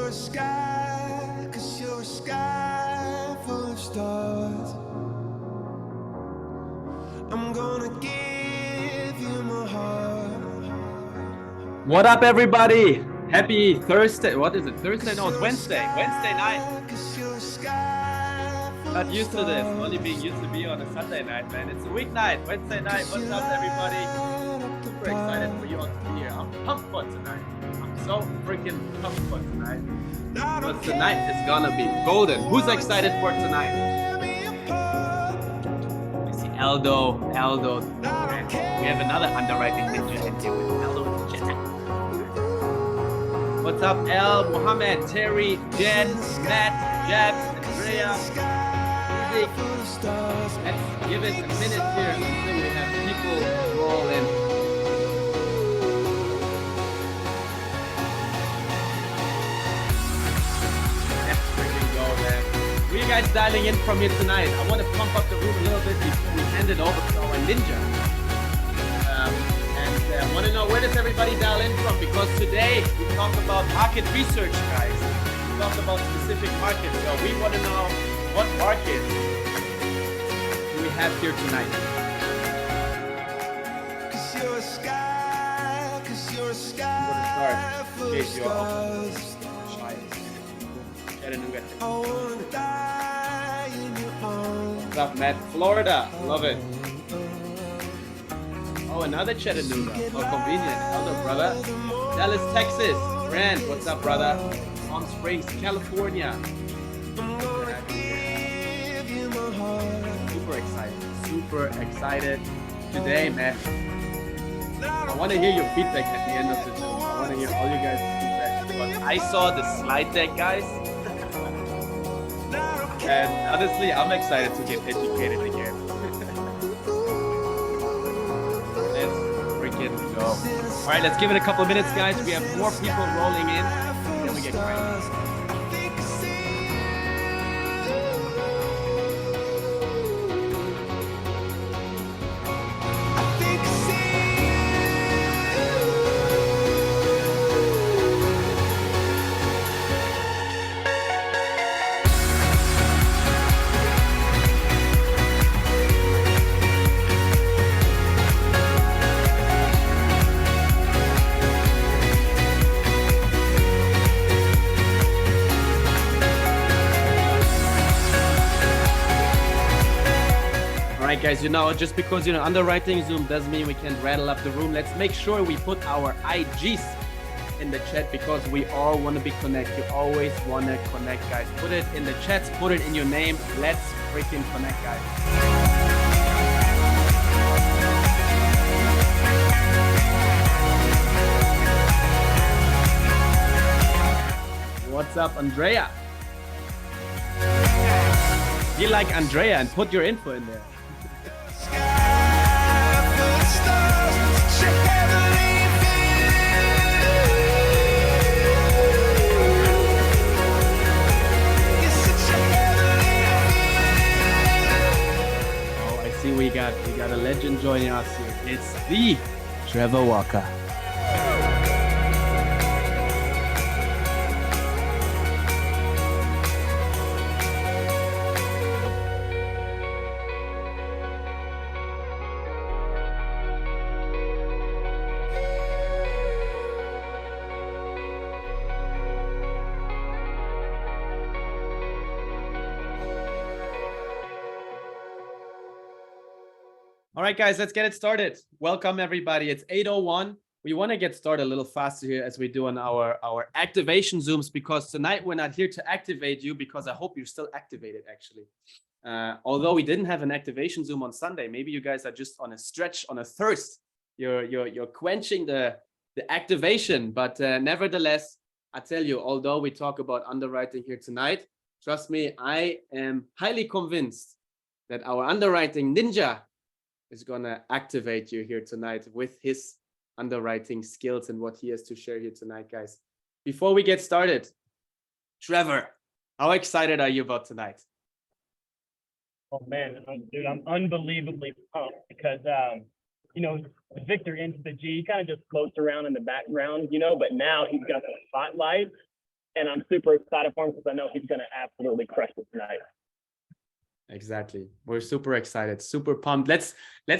you're a sky, 'cause you're a sky full of stars. I'm gonna give you my heart. What up, everybody? Happy Thursday. What is it? Thursday? No, it's Wednesday. Wednesday night. Not used to this. Only being used to be on a Sunday night, man. It's a weeknight. Wednesday night. What's up, everybody? Super excited for you all to be here. I'm pumped for tonight. I'm so freaking pumped for tonight. Because tonight is gonna be golden. Who's excited for tonight? I see Aldo. We have another underwriting ninja in here with Aldo in the chat. What's up, El, Mohammed, Terry, Jen, Matt, Jabs, Andrea, Isaac. Let's give it a minute here until we have people roll in. Let's freaking go, man. Where you guys dialing in from here tonight? I want to pump up the room a little bit before we hand it over to our ninja. I want to know, where does everybody dial in from? Because today we talk about market research, guys. We talk about specific markets. So we want to know, what market do we have here tonight? Cause you're a sky, cause you're a sky full of stars. Chattanooga. I wanna die in your arms. What's up, Matt? Florida. Love it. Oh, another Chattanooga. Oh, convenient. Hello, brother. Dallas, Texas. Grant, what's up, brother? Palm Springs, California. Super excited today, man. I want to hear your feedback at the end of the Zoom. I want to hear all you guys' feedback. But I saw the slide deck, guys. And honestly, I'm excited to get educated again. Go. All right, let's give it a couple of minutes, guys. We have more people rolling in, and then we get crazy. All right, guys, just because underwriting Zoom doesn't mean we can rattle up the room. Let's make sure we put our IGs in the chat because we all want to be connected. You always want to connect, guys. Put it in the chats, put it in your name. Let's freaking connect, guys. What's up, Andrea? Be like Andrea and put your info in there. We got a legend joining us here. It's the Trevor Walker. All right, guys, let's get it started. Welcome, everybody. It's 8:01. We want to get started a little faster here as we do on our activation Zooms, because tonight we're not here to activate you, because I hope you're still activated, actually. Although we didn't have an activation Zoom on Sunday, maybe you guys are just on a stretch, on a thirst. You're quenching the activation. But nevertheless, I tell you, although we talk about underwriting here tonight, trust me, I am highly convinced that our underwriting ninja is gonna activate you here tonight with his underwriting skills and what he has to share here tonight, guys. Before we get started, Trevor, how excited are you about tonight? Oh man, dude, I'm unbelievably pumped because Victor into the G kind of just floats around in the background, but now he's got the spotlight And I'm super excited for him because I know he's going to absolutely crush it tonight. Exactly. We're super excited, super pumped. Let's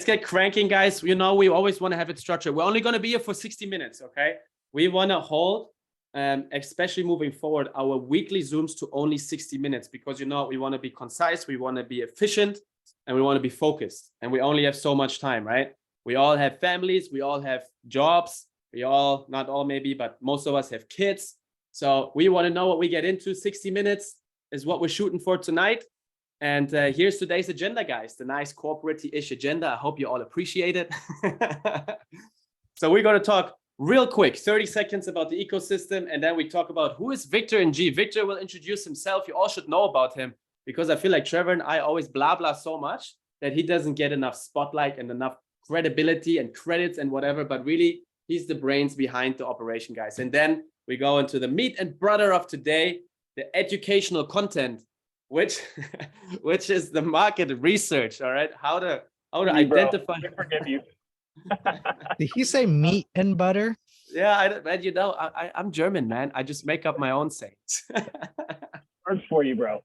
get cranking, guys. You know, we always want to have it structured. We're only going to be here for 60 minutes, okay? We want to hold, especially moving forward, our weekly Zooms to only 60 minutes because, you know, we want to be concise, we want to be efficient, and we want to be focused. And we only have so much time, right? We all have families, we all have jobs, we all, not all maybe, but most of us have kids. So we want to know what we get into. 60 minutes is what we're shooting for tonight. And here's today's agenda, guys, the nice corporate-ish agenda. I hope you all appreciate it. So we're going to talk real quick, 30 seconds about the ecosystem. And then we talk about who is Victor and G. Victor will introduce himself. You all should know about him because I feel like Trevor and I always blah, blah so much that he doesn't get enough spotlight and enough credibility and credits and whatever. But really, he's the brains behind the operation, guys. And then we go into the meat and butter of today, the educational content, which is the market research. All right, how to identify. I forgive you. Did he say meat and butter? Yeah, you know, I'm German, man. I just make up my own sayings. Works for you, bro.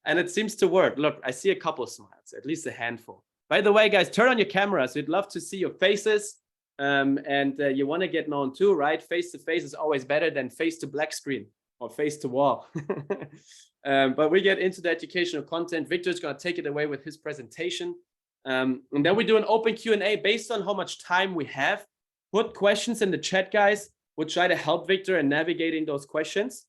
And it seems to work. Look, I see a couple smiles, at least a handful. By the way, guys, turn on your cameras. We'd love to see your faces. And you want to get known too, right? Face to face is always better than face to black screen or face to wall. But we get into the educational content. Victor's going to take it away with his presentation. And then we do an open Q&A based on how much time we have. Put questions in the chat, guys. We'll try to help Victor in navigating those questions.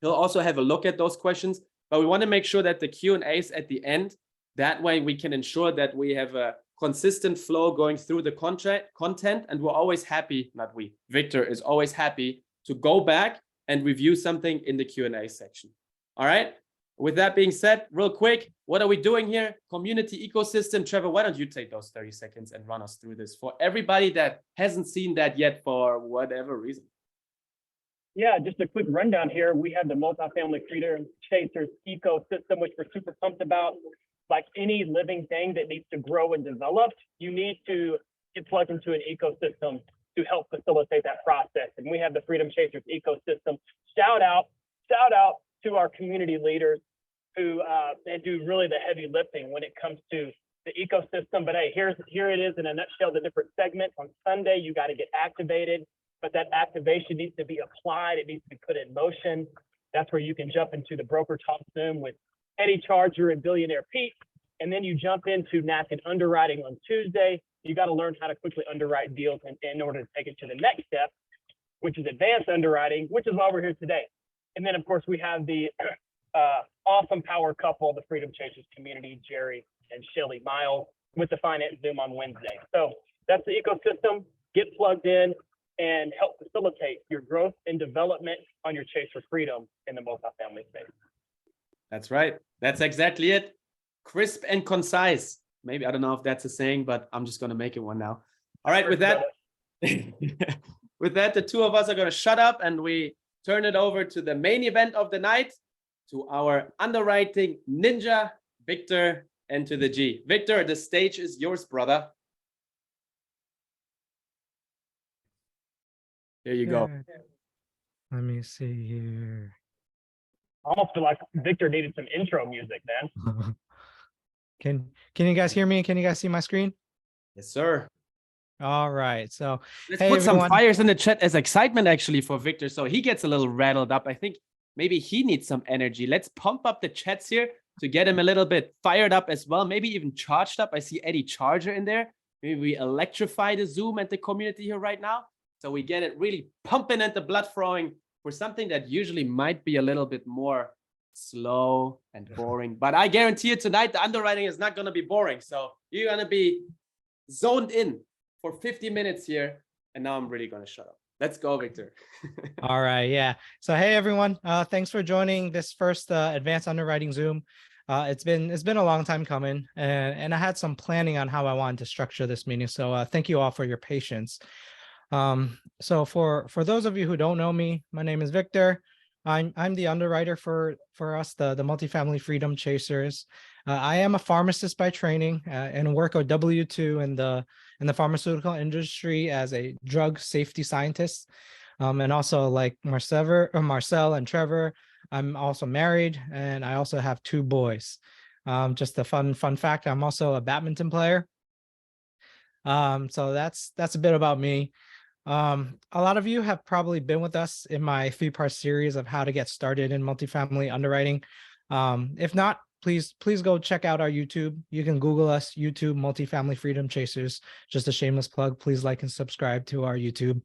He'll also have a look at those questions, but we want to make sure that the Q&A is at the end. That way we can ensure that we have a consistent flow going through the content. And we're always happy, not we, Victor is always happy to go back and review something in the Q&A section. All right. With that being said, real quick, what are we doing here? Community ecosystem. Trevor, why don't you take those 30 seconds and run us through this for everybody that hasn't seen that yet for whatever reason? Yeah, just a quick rundown here. We have the Multifamily Freedom Chasers ecosystem, which we're super pumped about. Like any living thing that needs to grow and develop, you need to get plugged into an ecosystem to help facilitate that process. And we have the Freedom Chasers ecosystem. Shout out to our community leaders who they do really the heavy lifting when it comes to the ecosystem. But hey, here it is in a nutshell, the different segments. On Sunday, you got to get activated, but that activation needs to be applied. It needs to be put in motion. That's where you can jump into the Broker Talk Zoom with Eddie Charger and Billionaire Pete. And then you jump into NAC and Underwriting on Tuesday. You got to learn how to quickly underwrite deals in order to take it to the next step, which is advanced underwriting, which is why we're here today. And then, of course, we have the awesome power couple, the Freedom Chasers Community, Jerry and Shelly Miles, with the Finance Zoom on Wednesday. So that's the ecosystem. Get plugged in and help facilitate your growth and development on your chase for freedom in the multifamily space. That's right. That's exactly it. Crisp and concise. Maybe, I don't know if that's a saying, but I'm just going to make it one now. All right, with that, the two of us are going to shut up and we turn it over to the main event of the night, to our underwriting ninja, Victor, and to the G. Victor, the stage is yours, brother. Here you go. Let me see here. I almost feel like Victor needed some intro music, man. Can you guys hear me? Can you guys see my screen? Yes, sir. All right. So Let's hey, put everyone. some fires in the chat as excitement actually for Victor. So he gets a little rattled up. I think maybe he needs some energy. Let's pump up the chats here to get him a little bit fired up as well. Maybe even charged up. I see Eddie Charger in there. Maybe we electrify the Zoom and the community here right now. So we get it really pumping and the blood flowing for something that usually might be a little bit more slow and boring. But I guarantee you tonight, the underwriting is not going to be boring. So you're going to be zoned in for 50 minutes here. And now I'm really going to shut up. Let's go, Victor. All right. Yeah. So, hey, everyone. Thanks for joining this first advanced underwriting Zoom. It's been a long time coming, and I had some planning on how I wanted to structure this meeting. So thank you all for your patience. So for those of you who don't know me, my name is Victor. I'm the underwriter for us, the Multifamily Freedom Chasers. I am a pharmacist by training and work a W-2 in the pharmaceutical industry as a drug safety scientist. And also like Marcel and Trevor, I'm also married, and I also have 2 boys. Just a fun fact, I'm also a badminton player. So that's a bit about me. A lot of you have probably been with us in my 3-part series of how to get started in multifamily underwriting. If not, please go check out our YouTube. You can Google us, YouTube Multifamily Freedom Chasers. Just a shameless plug. Please like and subscribe to our YouTube.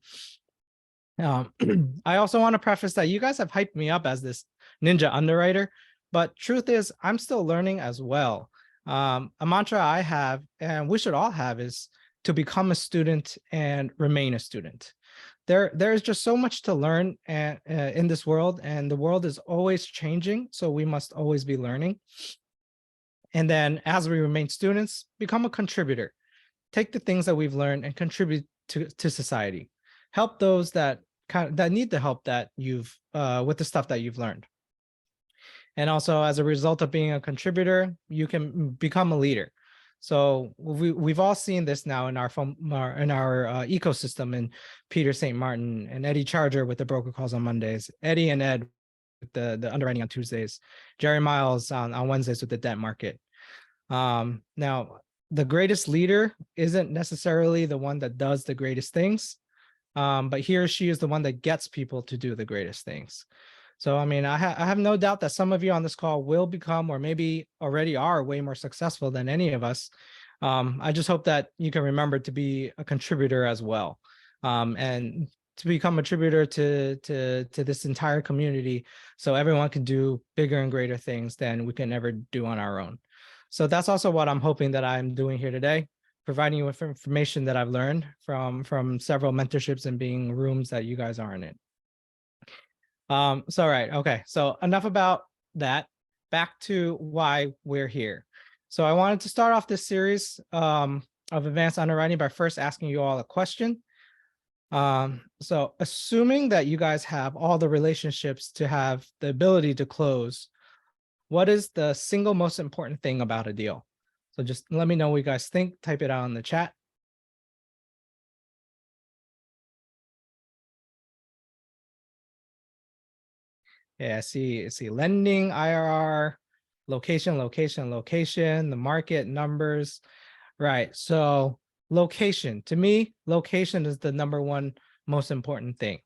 I also want to preface that you guys have hyped me up as this ninja underwriter, but truth is I'm still learning as well. A mantra I have, and we should all have, is to become a student and remain a student. There's just so much to learn in this world, and the world is always changing, so we must always be learning. And then as we remain students, become a contributor. Take the things that we've learned and contribute to society. Help those that need the help that you've with the stuff that you've learned. And also, as a result of being a contributor, you can become a leader. So we've all seen this now in our ecosystem, in Peter St. Martin and Eddie Charger with the broker calls on Mondays, Eddie and Ed with the underwriting on Tuesdays, Jerry Miles on Wednesdays with the debt market. Now, the greatest leader isn't necessarily the one that does the greatest things, but he or she is the one that gets people to do the greatest things. So, I mean, I have no doubt that some of you on this call will become, or maybe already are, way more successful than any of us. I just hope that you can remember to be a contributor as well, and to become a contributor to this entire community, so everyone can do bigger and greater things than we can ever do on our own. So that's also what I'm hoping that I'm doing here today, providing you with information that I've learned from several mentorships and being rooms that you guys aren't in. So right, okay, so enough about that. Back to why we're here. So I wanted to start off this series of advanced underwriting by first asking you all a question. So assuming that you guys have all the relationships to have the ability to close, what is the single most important thing about a deal? So just let me know what you guys think. Type it out in the chat. Yeah, I see lending, IRR, location, the market, numbers. Right. So location, to me, location is the #1 most important thing.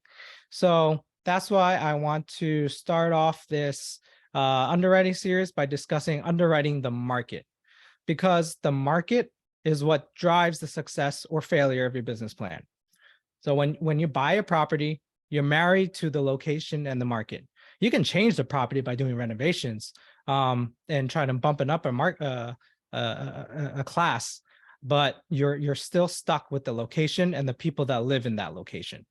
So that's why I want to start off this underwriting series by discussing underwriting the market, because the market is what drives the success or failure of your business plan. So when you buy a property, you're married to the location and the market. You can change the property by doing renovations and try to bump it up a class, but you're still stuck with the location and the people that live in that location.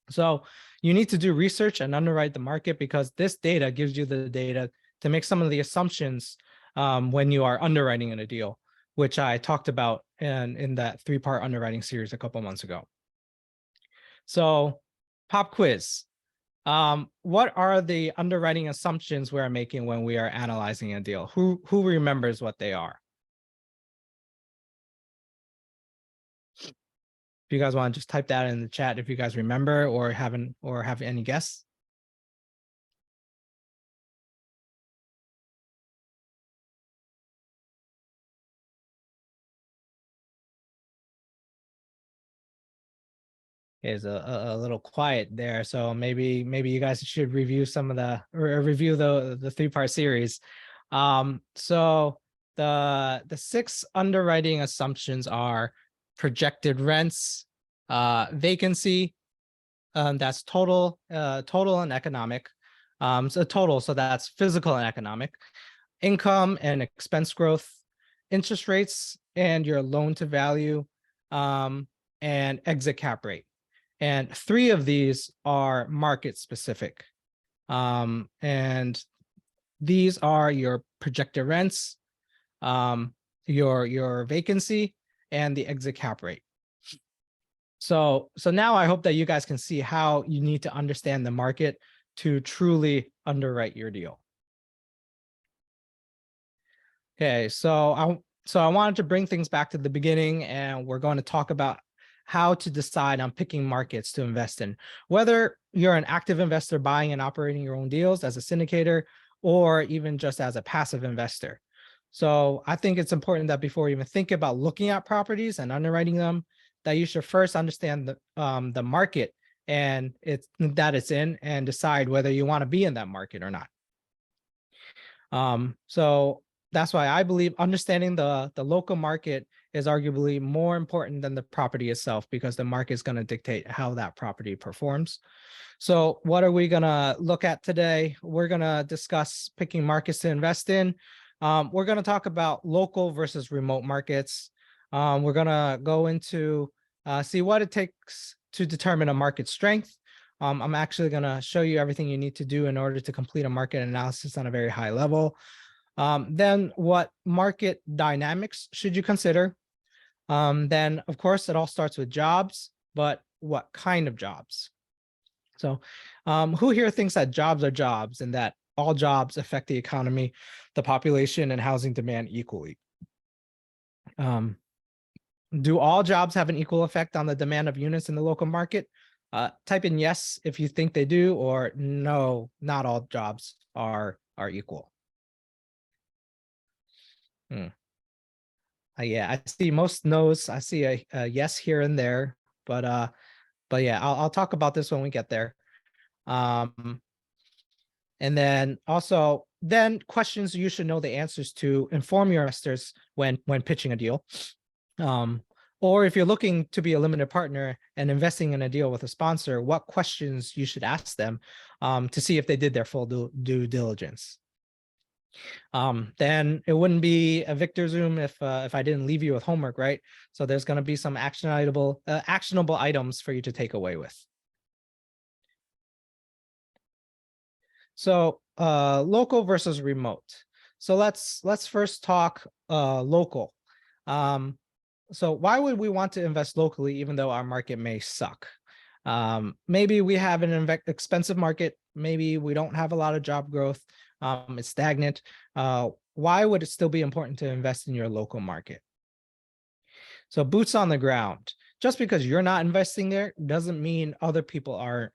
So you need to do research and underwrite the market, because this data gives you the data to make some of the assumptions when you are underwriting in a deal, which I talked about in that 3-part underwriting series a couple months ago. So pop quiz. What are the underwriting assumptions we're making when we are analyzing a deal? Who remembers what they are? If you guys want to just type that in the chat if you guys remember or have any guess. Is a little quiet there, so maybe you guys should review some of the review the 3-part series. So the 6 underwriting assumptions are projected rents, vacancy, that's total and economic, so that's physical and economic, income and expense growth, interest rates, and your loan to value, and exit cap rate. And 3 of these are market specific. And these are your projected rents, your vacancy, and the exit cap rate. So now I hope that you guys can see how you need to understand the market to truly underwrite your deal. Okay, so I wanted to bring things back to the beginning, and we're going to talk about how to decide on picking markets to invest in, whether you're an active investor buying and operating your own deals as a syndicator, or even just as a passive investor. So I think it's important that before you even think about looking at properties and underwriting them, that you should first understand the market and it's in, and decide whether you want to be in that market or not. So that's why I believe understanding the local market is arguably more important than the property itself, because the market is going to dictate how that property performs. So what are we going to look at today? We're going to discuss picking markets to invest in. We're going to talk about local versus remote markets. We're going to go into see what it takes to determine a market strength. I'm actually going to show you everything you need to do in order to complete a market analysis on a very high level. Then what market dynamics should you consider? Then, of course, it all starts with jobs, but what kind of jobs? So who here thinks that jobs are jobs and that all jobs affect the economy, the population, and housing demand equally? Do all jobs have an equal effect on the demand of units in the local market? Type in yes if you think they do, or no, not all jobs are equal. Yeah, I see most no's. I see a yes here and there, but yeah, I'll talk about this when we get there. And then also, questions you should know the answers to inform your investors when pitching a deal. Or if you're looking to be a limited partner and investing in a deal with a sponsor, what questions you should ask them to see if they did their full due diligence. Then it wouldn't be a Victor Zoom if I didn't leave you with homework, right? So there's going to be some actionable items for you to take away with. So local versus remote. So let's first talk local. So why would we want to invest locally even though our market may suck? Maybe we have an expensive market. Maybe we don't have a lot of job growth. It's stagnant. Why would it still be important to invest in your local market? So boots on the ground. Just because you're not investing there doesn't mean other people aren't.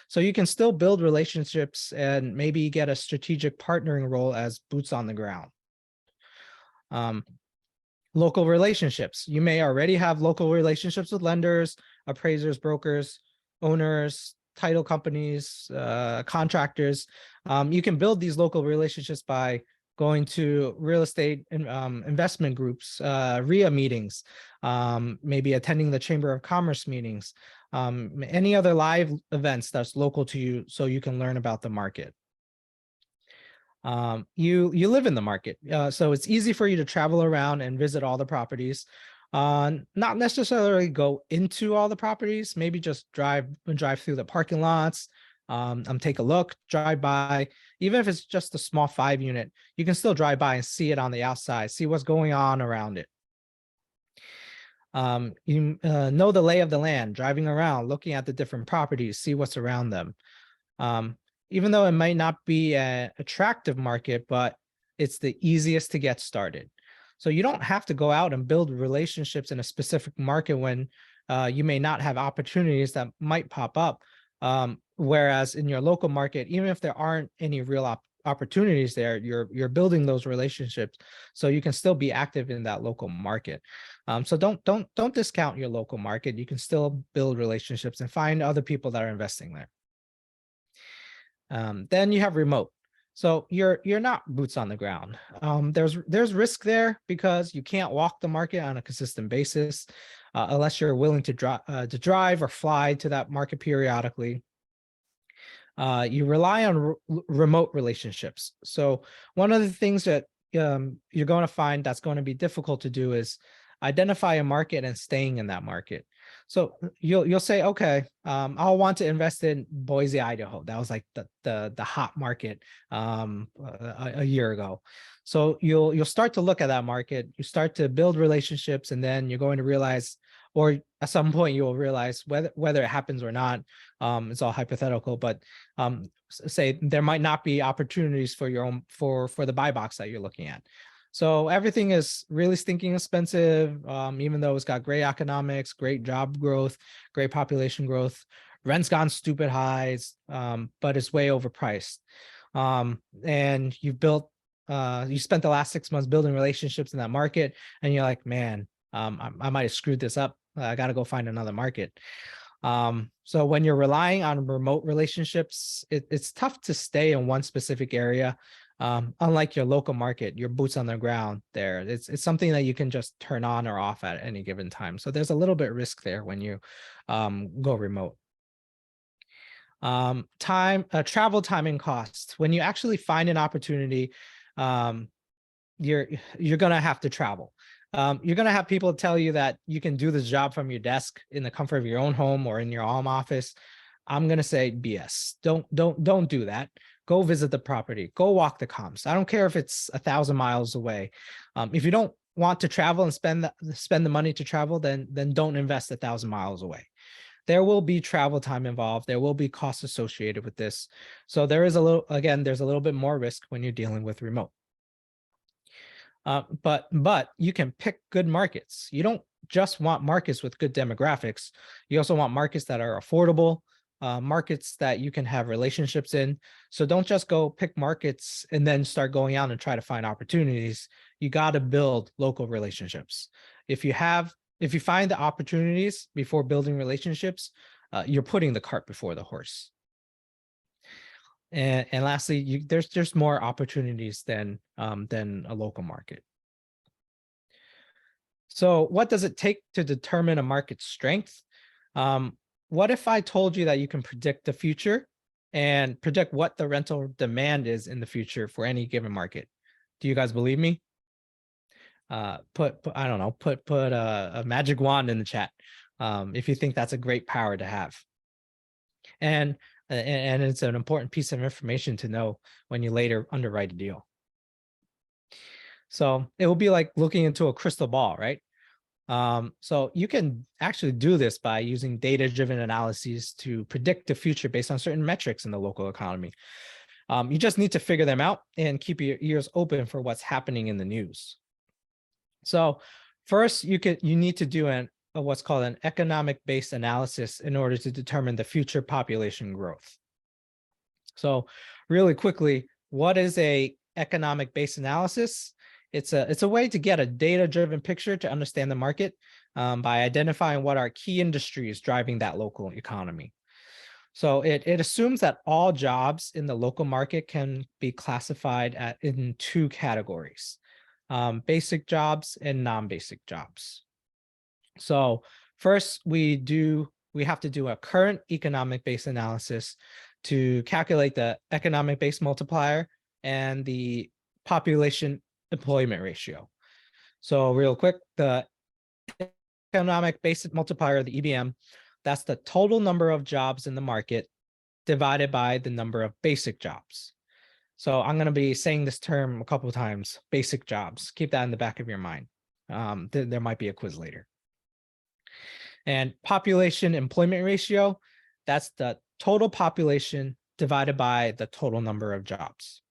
So you can still build relationships and maybe get a strategic partnering role as boots on the ground. Local relationships. You may already have local relationships with lenders, appraisers, brokers, owners, title companies, contractors. You can build these local relationships by going to real estate investment groups, RIA meetings, maybe attending the Chamber of Commerce meetings, any other live events that's local to you so you can learn about the market. You live in the market, so it's easy for you to travel around and visit all the properties. Not necessarily go into all the properties, maybe just drive through the parking lots, take a look, drive by. Even if it's just a small 5-unit, you can still drive by and see it on the outside, see what's going on around it. You know the lay of the land, driving around, looking at the different properties, see what's around them. Even though it might not be an attractive market, but it's the easiest to get started. So you don't have to go out and build relationships in a specific market when you may not have opportunities that might pop up. Whereas in your local market, even if there aren't any real opportunities there, you're building those relationships, so you can still be active in that local market. So don't discount your local market. You can still build relationships and find other people that are investing there. Then you have remote. So you're not boots on the ground. There's risk there because you can't walk the market on a consistent basis unless you're willing to drive or fly to that market periodically. You rely on remote relationships. So one of the things that you're going to find that's going to be difficult to do is identify a market and staying in that market. So you'll say, okay, I'll want to invest in Boise, Idaho. That was like the hot market a year ago. So you'll start to look at that market. You start to build relationships, and then you're going to realize, or at some point you will realize whether it happens or not. It's all hypothetical, but say there might not be opportunities for your own for the buy box that you're looking at. So everything is really stinking expensive, even though it's got great economics, great job growth, great population growth. Rent's gone stupid highs, but it's way overpriced. And you spent the last 6 months building relationships in that market, and you're like, man, I might have screwed this up. I got to go find another market. So when you're relying on remote relationships, it's tough to stay in one specific area. Unlike your local market, your boots on the ground there, it's something that you can just turn on or off at any given time. So there's a little bit of risk there when you go remote. Travel time and cost. When you actually find an opportunity, you're gonna have to travel. You're gonna have people tell you that you can do this job from your desk in the comfort of your own home or in your home office. I'm gonna say BS. Don't do that. Go visit the property. Go walk the comps. I don't care if it's 1,000 miles away. If you don't want to travel and spend the money to travel, then don't invest 1,000 miles away. There will be travel time involved. There will be costs associated with this. So there's a little bit more risk when you're dealing with remote. But you can pick good markets. You don't just want markets with good demographics. You also want markets that are affordable, markets that you can have relationships in. So don't just go pick markets and then start going out and try to find opportunities. You got to build local relationships. If you find the opportunities before building relationships, you're putting the cart before the horse. And lastly, there's more opportunities than a local market. So what does it take to determine a market's strength? What if I told you that you can predict the future and predict what the rental demand is in the future for any given market? Do you guys believe me? Put a magic wand in the chat if you think that's a great power to have. And it's an important piece of information to know when you later underwrite a deal. So it will be like looking into a crystal ball, right? So you can actually do this by using data-driven analyses to predict the future based on certain metrics in the local economy. You just need to figure them out and keep your ears open for what's happening in the news. So first, you need to do what's called an economic-based analysis in order to determine the future population growth. So really quickly, what is a economic-based analysis? It's a way to get a data-driven picture to understand the market by identifying what are key industries driving that local economy. So it assumes that all jobs in the local market can be classified in two categories, basic jobs and non-basic jobs. So first, we have to do a current economic-based analysis to calculate the economic-based multiplier and the population employment ratio. So real quick, the economic-based multiplier, the EBM, that's the total number of jobs in the market divided by the number of basic jobs. So I'm going to be saying this term a couple of times, basic jobs. Keep that in the back of your mind. There might be a quiz later. And population employment ratio, that's the total population divided by the total number of jobs.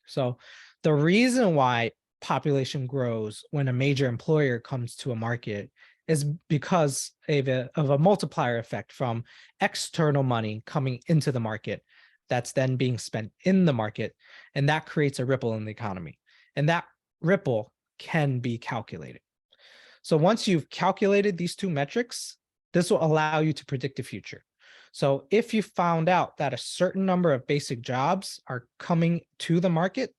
So the reason why population grows when a major employer comes to a market is because of a multiplier effect from external money coming into the market that's then being spent in the market, and that creates a ripple in the economy. And that ripple can be calculated. So once you've calculated these two metrics, this will allow you to predict the future. So if you found out that a certain number of basic jobs are coming to the market,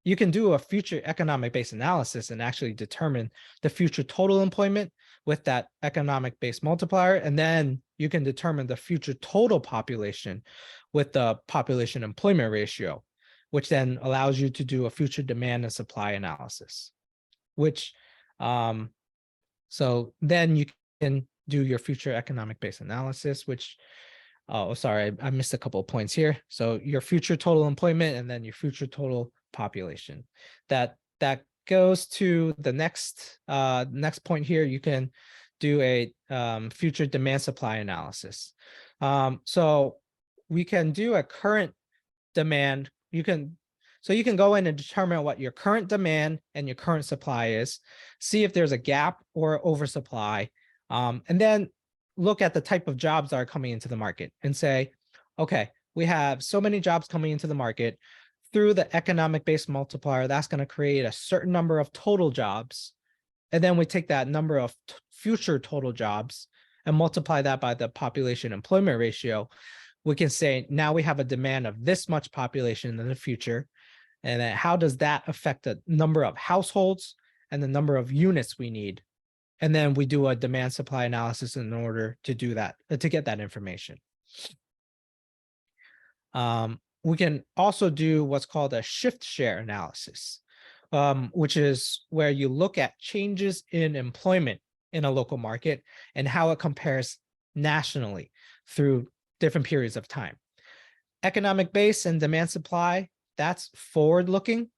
you can do a future economic-based analysis and actually determine the future total employment with that economic-based multiplier. And then you can determine the future total population with the population employment ratio, which then allows you to do a future demand and supply analysis, so then you can do your future economic-based analysis, which, oh, sorry, I missed a couple of points here. So your future total employment and then your future total population. That goes to the next point here. You can do a future demand supply analysis. So we can do a current demand. So you can go in and determine what your current demand and your current supply is, see if there's a gap or oversupply, and then look at the type of jobs that are coming into the market and say, okay, we have so many jobs coming into the market. Through the economic based multiplier, that's going to create a certain number of total jobs. And then we take that number of future total jobs and multiply that by the population employment ratio. We can say now we have a demand of this much population in the future. And then how does that affect the number of households and the number of units we need? And then we do a demand supply analysis in order to do that, to get that information. We can also do what's called a shift share analysis, which is where you look at changes in employment in a local market and how it compares nationally through different periods of time. Economic base and demand supply, that's forward looking.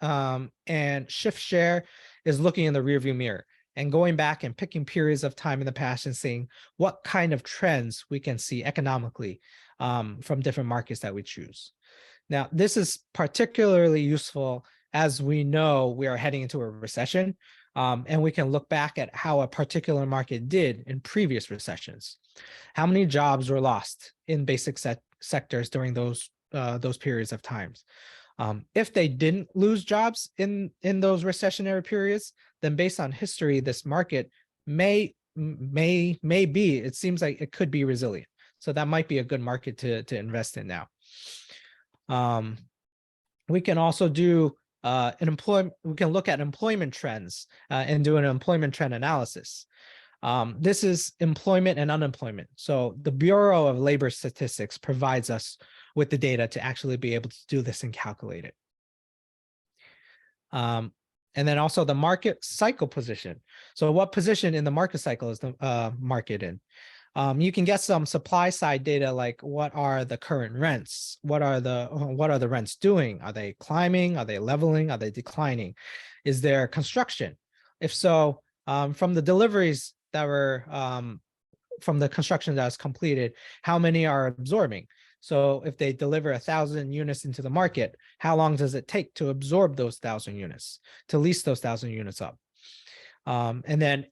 And shift share is looking in the rearview mirror and going back and picking periods of time in the past and seeing what kind of trends we can see economically from different markets that we choose. Now, this is particularly useful as we know we are heading into a recession, and we can look back at how a particular market did in previous recessions. How many jobs were lost in basic sectors during those periods of times? If they didn't lose jobs in those recessionary periods, then based on history, this market may be, it seems like it could be resilient. So that might be a good market to invest in now. We can also do we can look at employment trends and do an employment trend analysis. This is employment and unemployment. So the Bureau of Labor Statistics provides us with the data to actually be able to do this and calculate it. And then also the market cycle position. So what position in the market cycle is the market in? You can get some supply side data like what are the current rents? What are the rents doing? Are they climbing? Are they leveling? Are they declining? Is there construction? If so, from the deliveries that were from the construction that was completed, how many are absorbing? So if they deliver 1,000 units into the market, how long does it take to absorb those 1,000 units, to lease those 1,000 units up? And then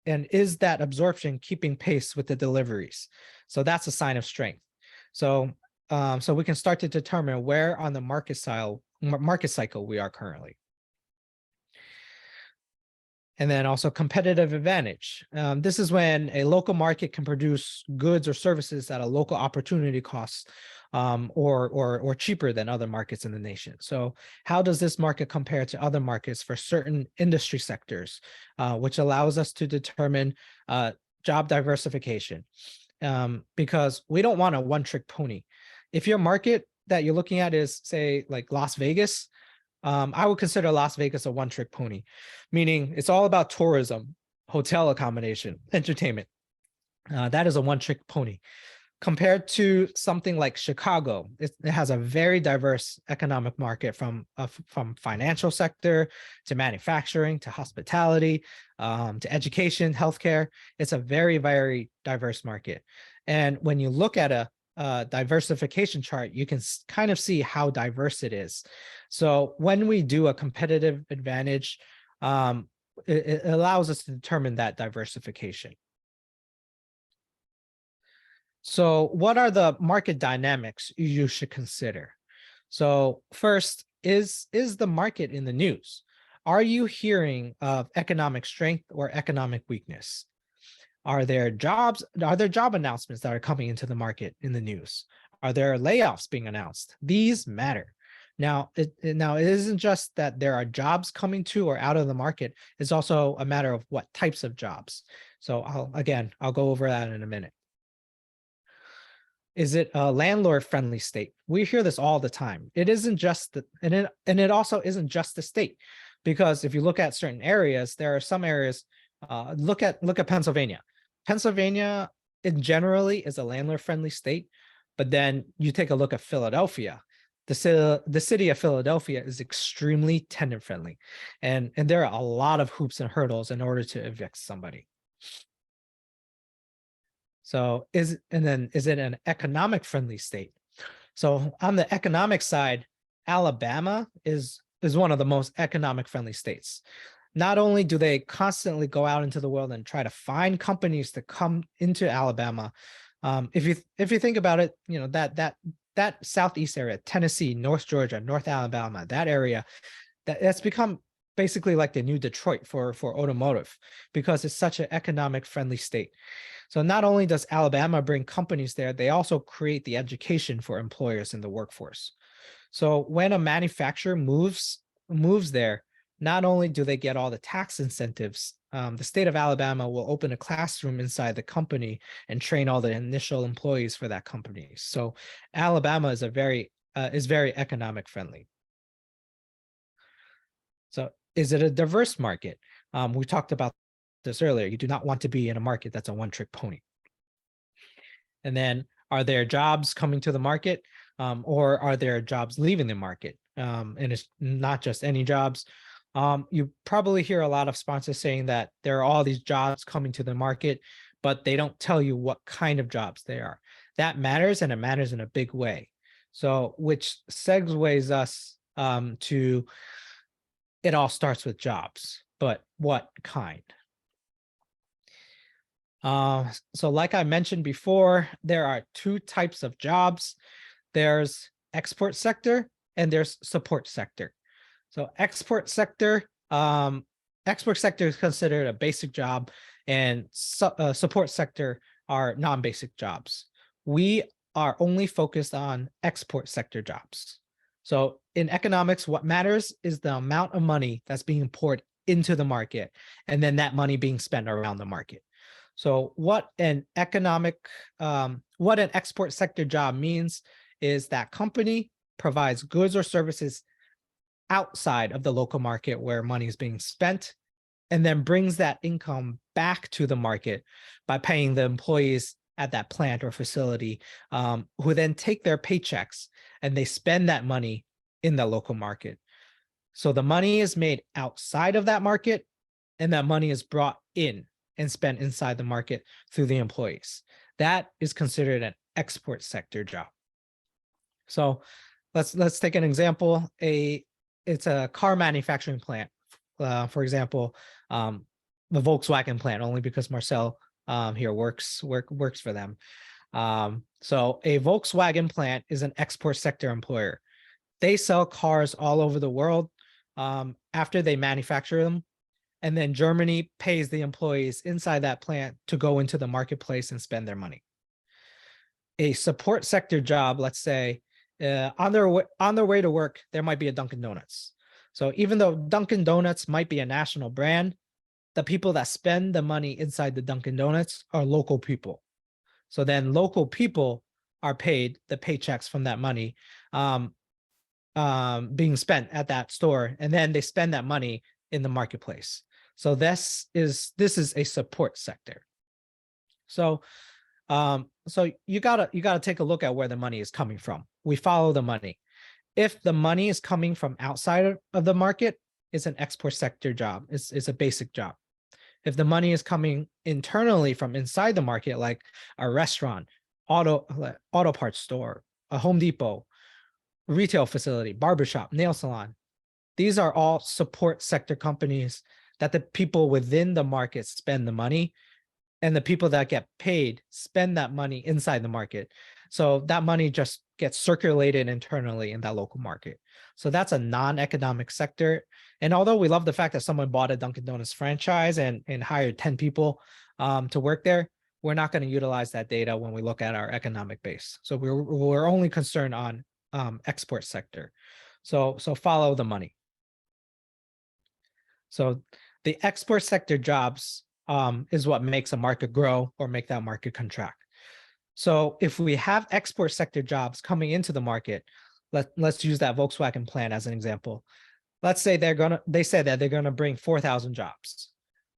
is that absorption keeping pace with the deliveries? So that's a sign of strength. So we can start to determine where on the market cycle we are currently. And then also competitive advantage. This is when a local market can produce goods or services at a local opportunity cost or cheaper than other markets in the nation. So how does this market compare to other markets for certain industry sectors, which allows us to determine job diversification? Because we don't want a one-trick pony. If your market that you're looking at is, say, like Las Vegas, I would consider Las Vegas a one-trick pony, meaning it's all about tourism, hotel accommodation, entertainment. That is a one-trick pony. Compared to something like Chicago, it has a very diverse economic market from financial sector to manufacturing to hospitality to education, healthcare. It's a very, very diverse market. And when you look at a diversification chart, you can kind of see how diverse it is. So when we do a competitive advantage, it allows us to determine that diversification. So what are the market dynamics you should consider? So first, is the market in the news? Are you hearing of economic strength or economic weakness? Are there job announcements that are coming into the market in the news? Are there layoffs being announced? These matter. Now, it isn't just that there are jobs coming to or out of the market. It's also a matter of what types of jobs. So I'll go over that in a minute. Is it a landlord-friendly state? We hear this all the time. It isn't just and it also isn't just the state, because if you look at certain areas, there are some areas. Look at Pennsylvania. Pennsylvania, it generally is a landlord-friendly state, but then you take a look at Philadelphia. The city of Philadelphia is extremely tenant-friendly, and there are a lot of hoops and hurdles in order to evict somebody. So is it an economic-friendly state? So on the economic side, Alabama is one of the most economic friendly states. Not only do they constantly go out into the world and try to find companies to come into Alabama, if you think about it, you know, that southeast area, Tennessee, North Georgia, North Alabama, that area, that's become basically like the new Detroit for automotive, because it's such an economic friendly state. So not only does Alabama bring companies there, they also create the education for employers in the workforce. So when a manufacturer moves there, not only do they get all the tax incentives, the state of Alabama will open a classroom inside the company and train all the initial employees for that company. So Alabama is very economic friendly. So is it a diverse market? We talked about this earlier. You do not want to be in a market that's a one-trick pony. And then, are there jobs coming to the market, or are there jobs leaving the market? And it's not just any jobs. You probably hear a lot of sponsors saying that there are all these jobs coming to the market, but they don't tell you what kind of jobs they are. That matters, and it matters in a big way. So, which segues us to, it all starts with jobs, but what kind? So like I mentioned before, there are two types of jobs. There's export sector and there's support sector. So export sector is considered a basic job, and support sector are non-basic jobs. We are only focused on export sector jobs. So in economics, what matters is the amount of money that's being poured into the market, and then that money being spent around the market. So what an export sector job means is that company provides goods or services outside of the local market where money is being spent, and then brings that income back to the market by paying the employees at that plant or facility, who then take their paychecks and they spend that money in the local market. So the money is made outside of that market, and that money is brought in and spent inside the market through the employees. That is considered an export sector job. So let's take an example. It's a car manufacturing plant. For example, the Volkswagen plant, only because Marcel here works for them. So a Volkswagen plant is an export sector employer. They sell cars all over the world after they manufacture them. And then Germany pays the employees inside that plant to go into the marketplace and spend their money. A support sector job, let's say, on their way to work, there might be a Dunkin' Donuts. So even though Dunkin' Donuts might be a national brand, the people that spend the money inside the Dunkin' Donuts are local people. So then local people are paid the paychecks from that money being spent at that store, and then they spend that money in the marketplace. So this is a support sector. So you gotta take a look at where the money is coming from. We follow the money. If the money is coming from outside of the market, it's an export sector job. It's a basic job. If the money is coming internally from inside the market, like a restaurant, auto parts store, a Home Depot, retail facility, barbershop, nail salon, these are all support sector companies that the people within the market spend the money, and the people that get paid spend that money inside the market. So that money just gets circulated internally in that local market. So that's a non-economic sector. And although we love the fact that someone bought a Dunkin' Donuts franchise and hired 10 people to work there, we're not going to utilize that data when we look at our economic base. So we're only concerned on export sector. So follow the money. So the export sector jobs is what makes a market grow or make that market contract. So if we have export sector jobs coming into the market, let's use that Volkswagen plant as an example. Let's say they said that they're gonna bring 4,000 jobs.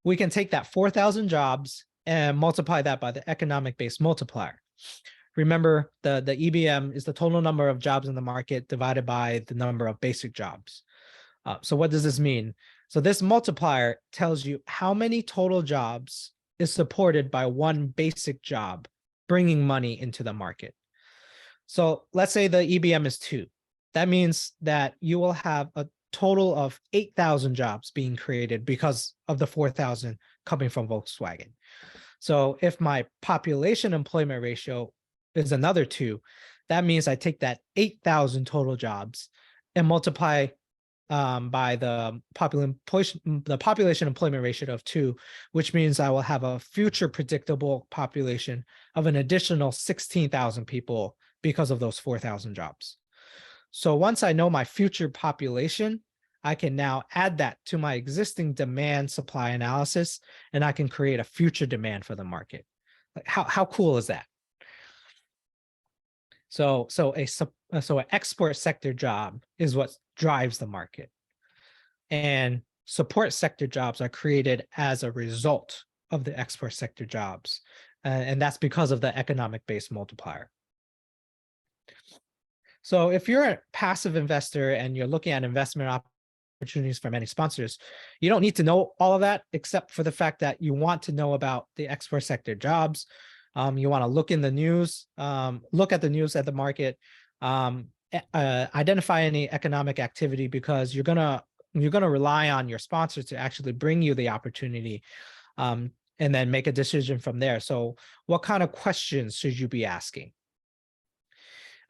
We can take that 4,000 jobs and multiply that by the economic base multiplier. Remember, the EBM is the total number of jobs in the market divided by the number of basic jobs. So what does this mean? So this multiplier tells you how many total jobs is supported by one basic job bringing money into the market. So let's say the EBM is 2. that means that you will have a total of 8,000 jobs being created because of the 4,000 coming from Volkswagen. So if my population employment ratio is another 2, that means I take that 8,000 total jobs and multiply by the population employment ratio of 2, which means I will have a future predictable population of an additional 16,000 people because of those 4,000 jobs. So once I know my future population, I can now add that to my existing demand supply analysis, and I can create a future demand for the market. Like how cool is that? So an export sector job is what drives the market, and support sector jobs are created as a result of the export sector jobs, and that's because of the economic base multiplier. So if you're a passive investor and you're looking at investment opportunities from many sponsors, you don't need to know all of that, except for the fact that you want to know about the export sector jobs. You want to look in the news, look at the news at the market, identify any economic activity, because you're gonna rely on your sponsor to actually bring you the opportunity, and then make a decision from there. So what kind of questions should you be asking?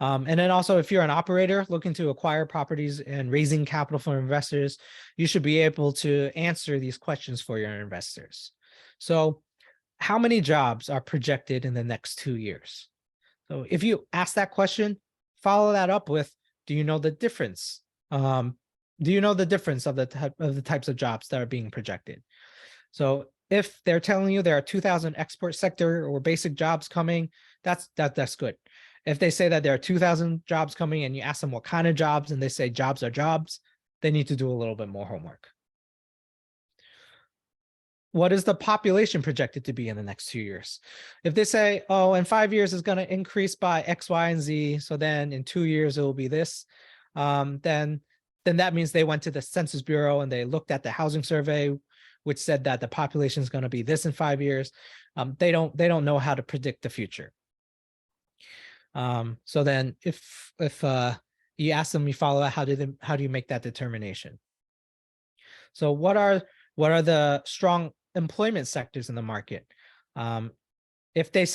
And then also, if you're an operator looking to acquire properties and raising capital for investors, you should be able to answer these questions for your investors. So how many jobs are projected in the next 2 years? So if you ask that question, follow that up with, do you know the difference? Do you know the difference of the types of jobs that are being projected? So if they're telling you there are 2,000 export sector or basic jobs coming, that's good. If they say that there are 2,000 jobs coming and you ask them what kind of jobs and they say jobs are jobs, they need to do a little bit more homework. What is the population projected to be in the next 2 years? If they say, oh, in 5 years it's going to increase by X, Y, and Z, so then in 2 years it will be this, then that means they went to the Census Bureau and they looked at the housing survey, which said that the population is going to be this in 5 years. They don't know how to predict the future. So then if you ask them, you follow out, how do you make that determination? So what are the strong employment sectors in the market? If they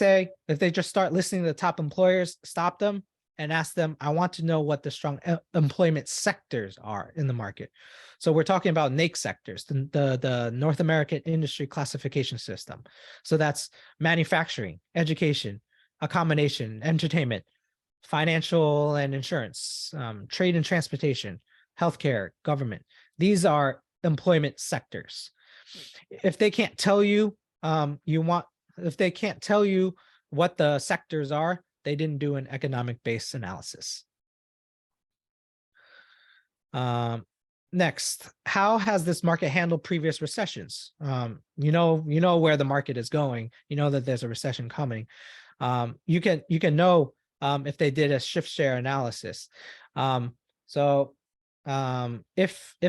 just start listing the top employers, stop them and ask them, I want to know what the strong employment sectors are in the market. So we're talking about NAICS sectors, the North American Industry Classification System. So that's manufacturing, education, accommodation, entertainment, financial and insurance, trade and transportation, healthcare, government. These are employment sectors. If they can't tell you, if they can't tell you what the sectors are, they didn't do an economic base analysis. Next, how has this market handled previous recessions? You know where the market is going. You know that there's a recession coming. You can know if they did a shift share analysis. If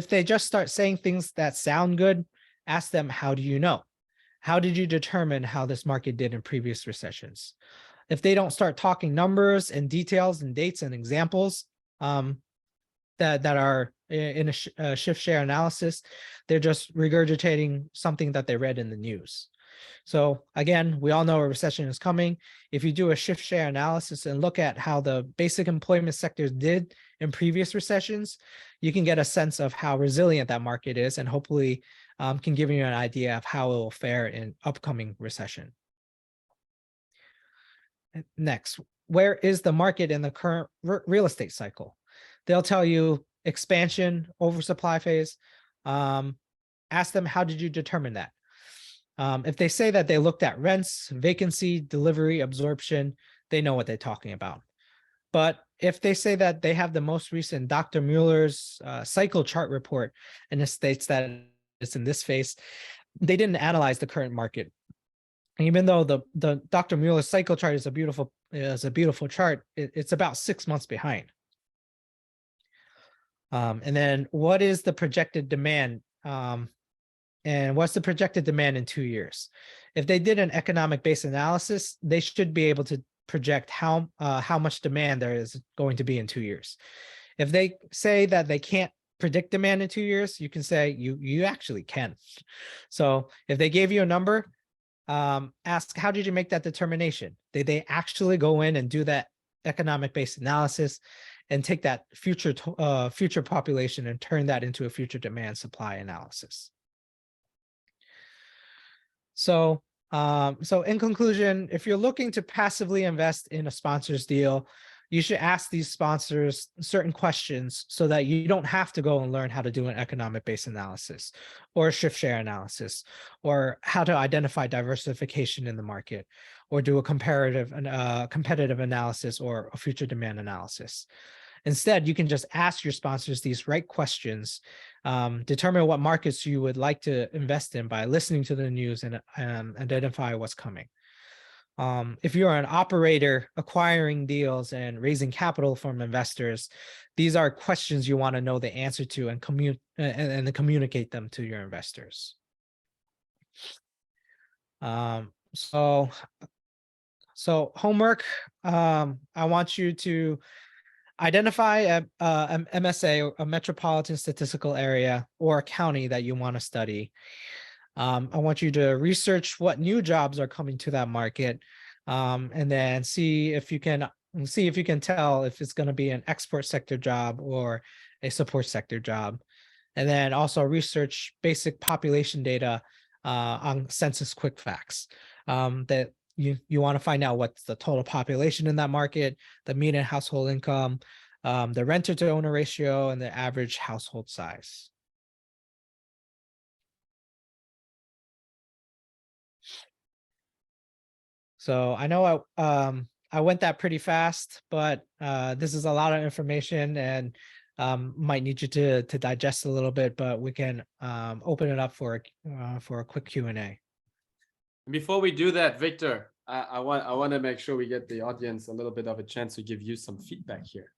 they just start saying things that sound good, ask them, how do you know? How did you determine how this market did in previous recessions? If they don't start talking numbers and details and dates and examples that are in a shift share analysis, they're just regurgitating something that they read in the news. So again, we all know a recession is coming. If you do a shift share analysis and look at how the basic employment sectors did in previous recessions, you can get a sense of how resilient that market is, and hopefully can give you an idea of how it will fare in upcoming recession. Next, where is the market in the current real estate cycle? They'll tell you expansion, oversupply phase. Ask them, how did you determine that? If they say that they looked at rents, vacancy, delivery, absorption, they know what they're talking about. But if they say that they have the most recent Dr. Mueller's cycle chart report, and it states that it's in this phase, they didn't analyze the current market. Even though the Dr. Mueller's cycle chart is a beautiful chart, it's about 6 months behind. And then what is the projected demand? And what's the projected demand in 2 years? If they did an economic base analysis, they should be able to project how much demand there is going to be in 2 years. If they say that they can't predict demand in 2 years, you can say you actually can. So if they gave you a number, ask, how did you make that determination? Did they actually go in and do that economic based analysis and take that future population and turn that into a future demand supply analysis? So in conclusion, if you're looking to passively invest in a sponsor's deal, you should ask these sponsors certain questions so that you don't have to go and learn how to do an economic based analysis or a shift share analysis, or how to identify diversification in the market, or do a competitive analysis or a future demand analysis. Instead, you can just ask your sponsors these right questions, determine what markets you would like to invest in by listening to the news, and identify what's coming. If you're an operator acquiring deals and raising capital from investors, these are questions you want to know the answer to and communicate them to your investors. So homework, I want you to identify an MSA, or a metropolitan statistical area, or a county that you want to study. I want you to research what new jobs are coming to that market, and then see if you can tell if it's going to be an export sector job or a support sector job. And then also research basic population data on Census Quick Facts, that you want to find out what's the total population in that market, the median household income, the renter to owner ratio, and the average household size. So I know I went that pretty fast, but this is a lot of information, and might need you to digest a little bit, but we can open it up for a quick Q&A. Before we do that, Victor, I want to make sure we get the audience a little bit of a chance to give you some feedback here.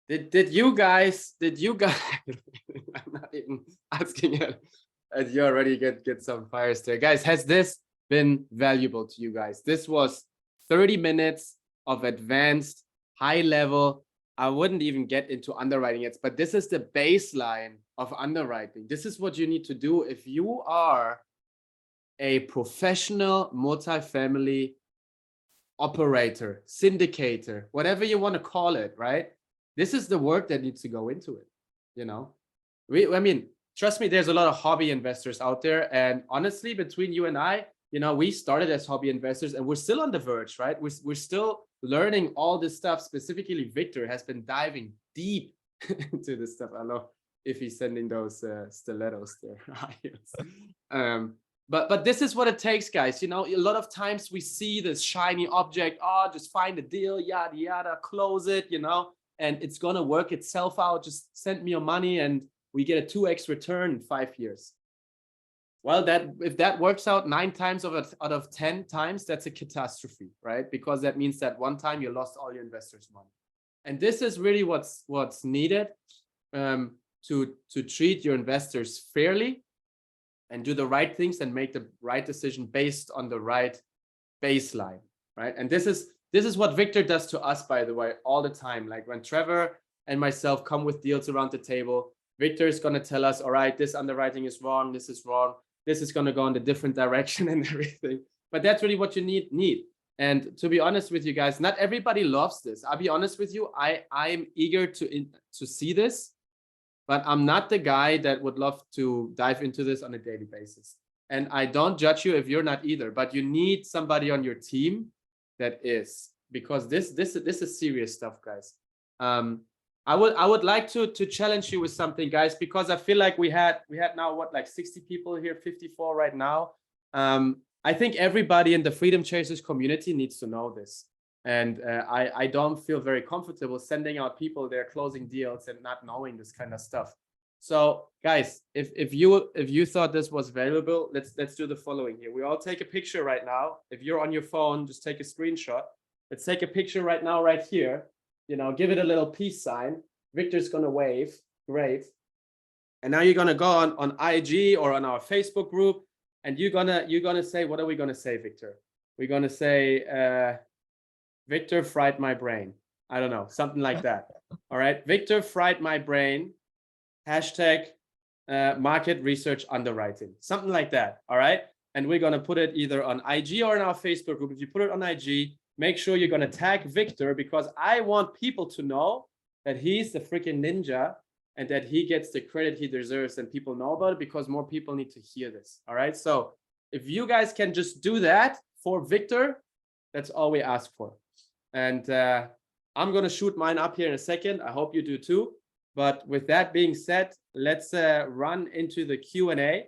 Did you guys I'm not even asking it, and you already get some fires there. Guys, has this been valuable to you guys? This was 30 minutes of advanced, high level. I wouldn't even get into underwriting yet, but this is the baseline of underwriting. This is what you need to do if you are a professional multifamily operator, syndicator, whatever you want to call it, right? This is the work that needs to go into it. You know, I mean, trust me, there's a lot of hobby investors out there. And honestly, between you and I, you know, we started as hobby investors and we're still on the verge, right? We're still learning all this stuff. Specifically, Victor has been diving deep into this stuff. I don't know if he's sending those stilettos there. But this is what it takes, guys. You know, a lot of times we see this shiny object. Oh, just find a deal, yada, yada, close it, you know, and it's going to work itself out. Just send me your money and we get a 2x return in 5 years. Well, if that works out 9 times out of 10 times, that's a catastrophe, right? Because that means that one time you lost all your investors' money. And this is really what's needed, to treat your investors fairly and do the right things and make the right decision based on the right baseline, right? And this is what Victor does to us, by the way, all the time. Like when Trevor and myself come with deals around the table, Victor is going to tell us, all right, this underwriting is wrong, this is wrong, this is going to go in a different direction and everything. But that's really what you need. And to be honest with you guys, not everybody loves this. I'll be honest with you, I'm eager to see this, but I'm not the guy that would love to dive into this on a daily basis. And I don't judge you if you're not either, but you need somebody on your team that is, because this is serious stuff, guys. I would like to challenge you with something, guys, because I feel like we had now what, like 60 people here, 54 right now. I think everybody in the Freedom Chasers community needs to know this. And I don't feel very comfortable sending out people there closing deals and not knowing this kind of stuff. So guys, if you thought this was valuable, let's do the following here. We all take a picture right now. If you're on your phone, just take a screenshot. Let's take a picture right now, right here. You know, give it a little peace sign. Victor's gonna wave. Great. And now you're gonna go on IG or on our Facebook group, and you're gonna say, what are we gonna say, Victor? We're gonna say, Victor fried my brain. I don't know, something like that. All right. Victor fried my brain. Hashtag market research underwriting, something like that. All right. And we're going to put it either on IG or in our Facebook group. If you put it on IG, make sure you're going to tag Victor, because I want people to know that he's the freaking ninja and that he gets the credit he deserves and people know about it, because more people need to hear this. All right. So if you guys can just do that for Victor, that's all we ask for. And I'm going to shoot mine up here in a second. I hope you do too. But with that being said, let's run into the Q&A.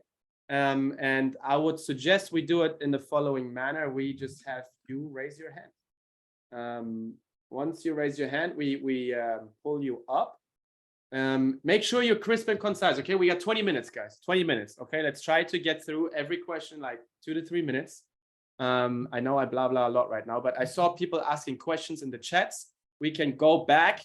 And I would suggest we do it in the following manner. We just have you raise your hand. Once you raise your hand, we pull you up. Make sure you're crisp and concise. Okay, we got 20 minutes, guys. 20 minutes. Okay, let's try to get through every question like 2 to 3 minutes. I know I blah blah a lot right now, but I saw people asking questions in the chats. We can go back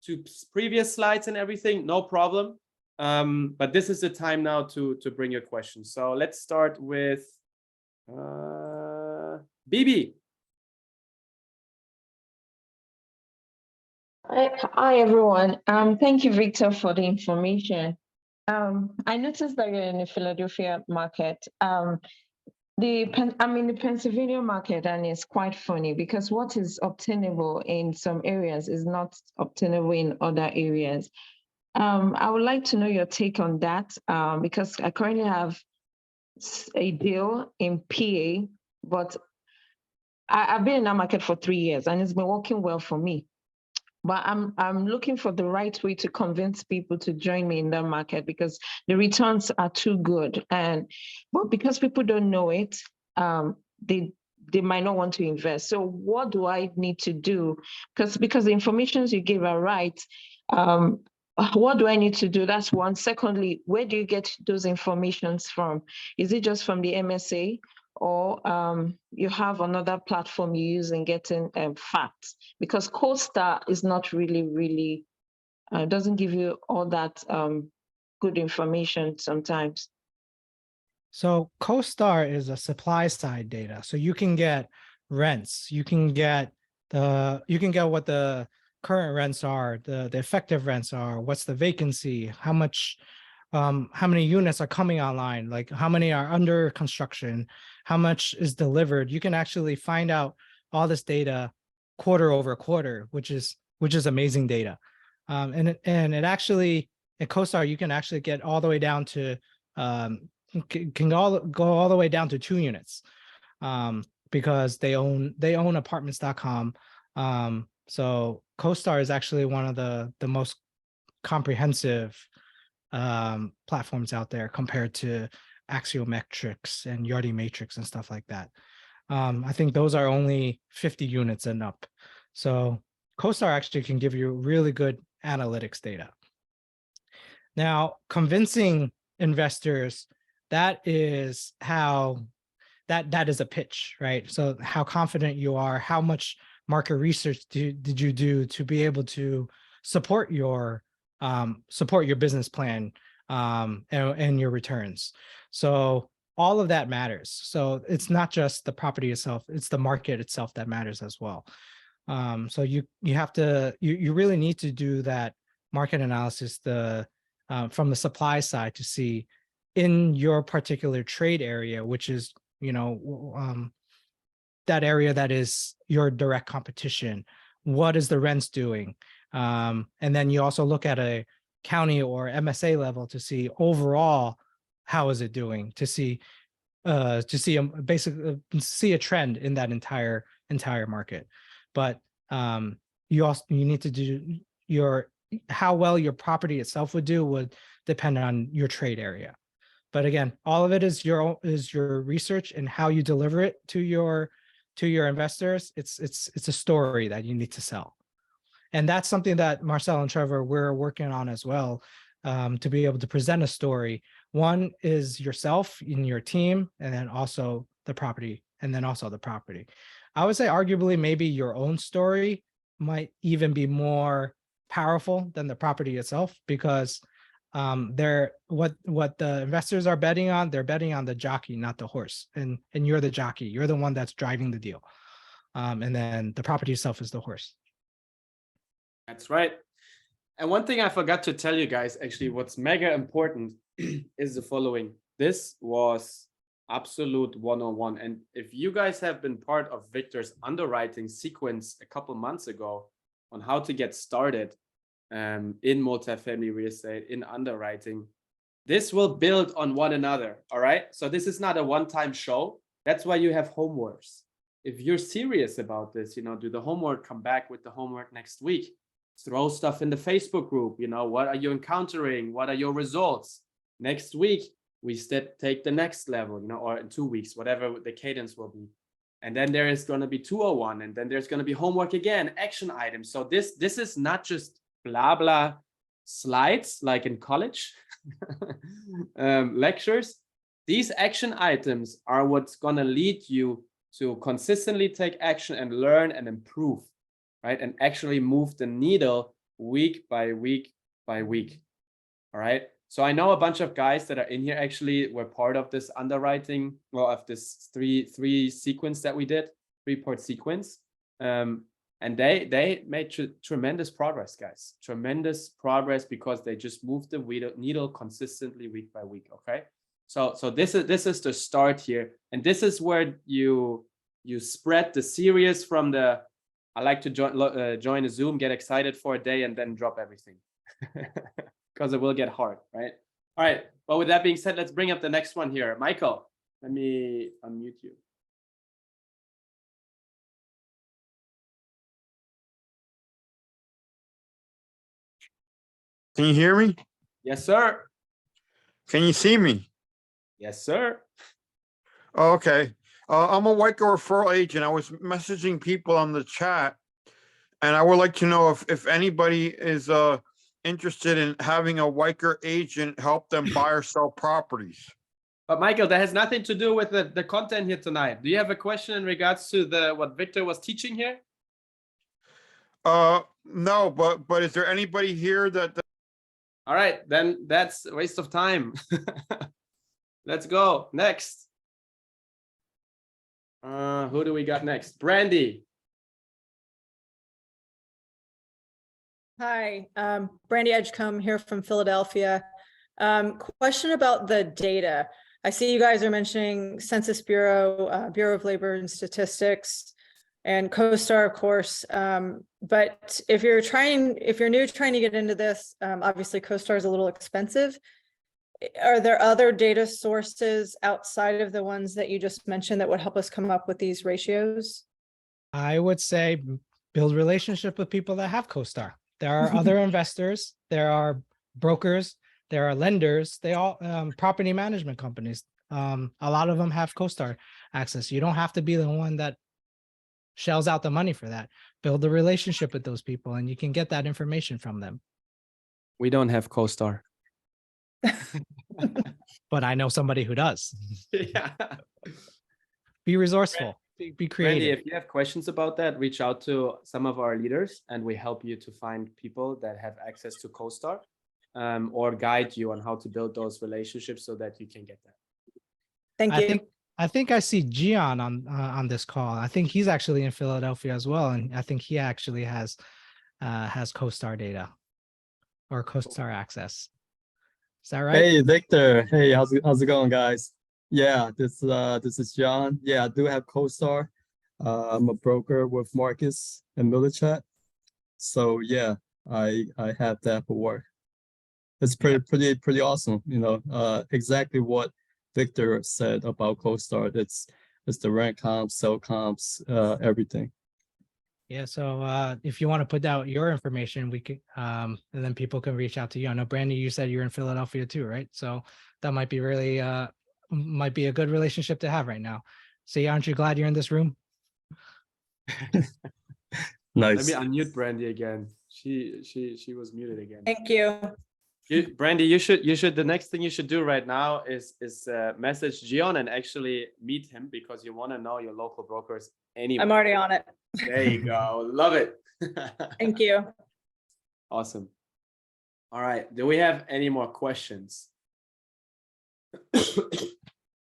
to previous slides and everything, no problem. But this is the time now to bring your questions. So let's start with Bibi. Hi everyone. Thank you, Victor, for the information. I noticed that you're in the Philadelphia market. I'm in the Pennsylvania market, and it's quite funny because what is obtainable in some areas is not obtainable in other areas. I would like to know your take on that, because I currently have a deal in PA, but I've been in that market for 3 years and it's been working well for me. But I'm looking for the right way to convince people to join me in that market because the returns are too good. But because people don't know it, they might not want to invest. So what do I need to do? Because the information you give are right. What do I need to do? That's one. Secondly, where do you get those informations from? Is it just from the MSA? Or you have another platform you use in getting facts? Because CoStar is not really, doesn't give you all that good information sometimes. So CoStar is a supply side data. So you can get rents, you can get what the current rents are, the effective rents are, what's the vacancy, how many units are coming online, like how many are under construction, how much is delivered. You can actually find out all this data quarter over quarter, which is amazing data. And it actually at CoStar, you can actually get all the way down to can go all the way down to 2 units, because they own apartments.com. So CoStar is actually one of the most comprehensive platforms out there compared to Axiometrics and Yardi Matrix and stuff like that. I think those are only 50 units and up. So CoStar actually can give you really good analytics data. Now, convincing investors, that is how that is a pitch, right? So how confident you are, how much market research did you do to be able to support your business plan and your returns. So all of that matters. So it's not just the property itself, it's the market itself that matters as well. So you really need to do that market analysis from the supply side to see in your particular trade area, which is, that area that is your direct competition. What is the rents doing? And then you also look at a county or MSA level to see overall how is it doing, to see basically see a trend in that entire market. But you need to do how well your property itself would do would depend on your trade area. But again, all of it is your research and how you deliver it to your investors. It's a story that you need to sell. And that's something that Marcel and Trevor, we're working on as well, to be able to present a story. One is yourself in your team, and then also the property, I would say arguably maybe your own story might even be more powerful than the property itself, because what the investors are betting on, they're betting on the jockey, not the horse. And you're the jockey, you're the one that's driving the deal. And then the property itself is the horse. That's right. And one thing I forgot to tell you guys, actually, what's mega important is the following. This was absolute 101. And if you guys have been part of Victor's underwriting sequence a couple months ago on how to get started in multifamily real estate, in underwriting, this will build on one another. All right. So this is not a one-time show. That's why you have homeworks. If you're serious about this, do the homework, come back with the homework next week. Throw stuff in the Facebook group. What are you encountering? What are your results? Next week, we take the next level, or in 2 weeks, whatever the cadence will be. And then there is going to be 201, and then there's going to be homework again, action items. So this is not just blah, blah slides like in college lectures. These action items are what's going to lead you to consistently take action and learn and improve. Right, and actually move the needle week by week by week. All right. So I know a bunch of guys that are in here actually were part of this underwriting, of this three sequence that we did, 3-part sequence. And they made tremendous progress, guys. Tremendous progress because they just moved the needle consistently week by week. Okay. So this is the start here, and this is where you spread the serious from the I like to join a Zoom, get excited for a day, and then drop everything because it will get hard, right? All right. Well, with that being said, let's bring up the next one here. Michael, let me unmute you. Can you hear me? Yes, sir. Can you see me? Yes, sir. Oh, okay. I'm a Whiteco referral agent. I was messaging people on the chat, and I would like to know if anybody is interested in having a Whiteco agent help them buy or sell properties. But Michael, that has nothing to do with the content here tonight. Do you have a question in regards to what Victor was teaching here? No, but is there anybody here that? All right, then that's a waste of time. Let's go next. Who do we got next? Brandy. Hi, Brandy Edgecombe here from Philadelphia. Question about the data. I see you guys are mentioning Census Bureau, Bureau of Labor and Statistics, and CoStar, of course. But if you're new trying to get into this, obviously CoStar is a little expensive. Are there other data sources outside of the ones that you just mentioned that would help us come up with these ratios? I would say build relationship with people that have CoStar. There are other investors, there are brokers, there are lenders, they all property management companies. A lot of them have CoStar access. You don't have to be the one that shells out the money for that. Build a relationship with those people and you can get that information from them. We don't have CoStar. But I know somebody who does. Yeah. Be resourceful, be creative. Randy, if you have questions about that, reach out to some of our leaders and we help you to find people that have access to CoStar or guide you on how to build those relationships so that you can get that. Thank you. I think I see Gian on this call. I think he's actually in Philadelphia as well, and I think he actually has CoStar data or CoStar access. Is that right? Hey, Victor. Hey, how's it going, guys? Yeah, this is John. Yeah, I do have CoStar. I'm a broker with Marcus and Millichat. So yeah, I have that for work. It's pretty awesome. Exactly what Victor said about CoStar. It's the rent comps, sell comps, everything. Yeah, so if you want to put out your information, we could, and then people can reach out to you. I know, Brandy, you said you're in Philadelphia too, right? So that might be really, might be a good relationship to have right now. So aren't you glad you're in this room? Nice. Let me unmute Brandy again. She was muted again. Thank you. Brandy, you should. The next thing you should do right now is message Gian and actually meet him because you want to know your local brokers anyway. I'm already on it. There you go. Love it. Thank you. Awesome. All right. Do we have any more questions?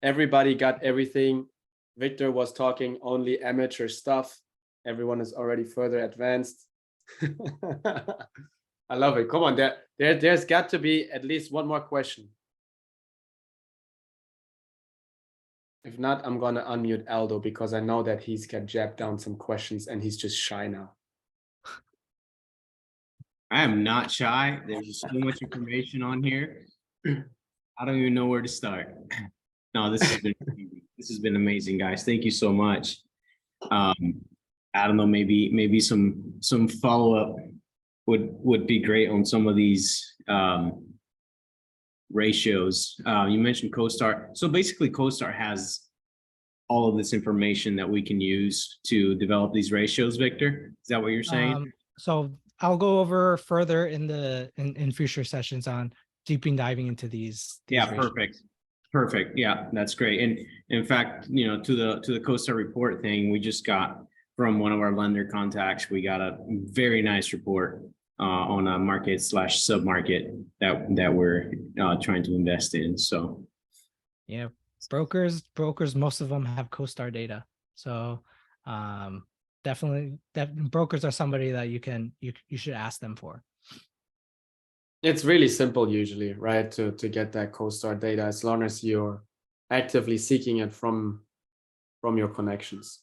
Everybody got everything. Victor was talking only amateur stuff. Everyone is already further advanced. I love it. Come on, there's got to be at least one more question. If not, I'm gonna unmute Aldo because I know that he's got jabbed down some questions and he's just shy now. I am not shy. There's just so much information on here. I don't even know where to start. No, this has been amazing, guys. Thank you so much. I don't know, maybe some follow-up would be great on some of these ratios. You mentioned CoStar. So basically CoStar has all of this information that we can use to develop these ratios, Victor. Is that what you're saying? So I'll go over further in future sessions on deeping diving into these Yeah, ratios. Perfect. Yeah, that's great. And in fact, you know, to the CoStar report thing, we just got from one of our lender contacts, we got a very nice report on a market/submarket that we're trying to invest in. So yeah, brokers, most of them have CoStar data. So definitely brokers are somebody that you should ask them for. It's really simple usually, right? To get that CoStar data, as long as you're actively seeking it from your connections.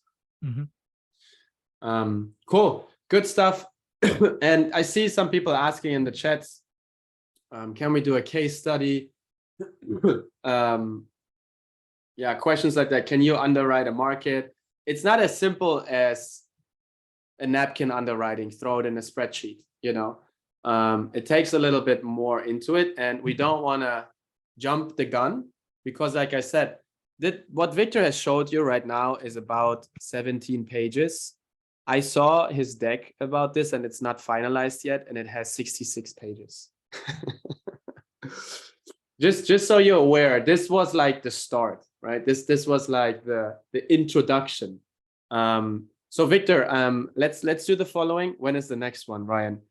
Cool, good stuff. And I see some people asking in the chats, can we do a case study? Yeah, questions like that. Can you underwrite a market? It's not as simple as a napkin underwriting, throw it in a spreadsheet, you know. It takes a little bit more into it, and we don't want to jump the gun because, like I said, what Victor has showed you right now is about 17 pages. I saw his deck about this, and it's not finalized yet, and it has 66 pages. just so you're aware, this was like the start, right? This was like the introduction. So Victor, let's do the following. When is the next one, Ryan?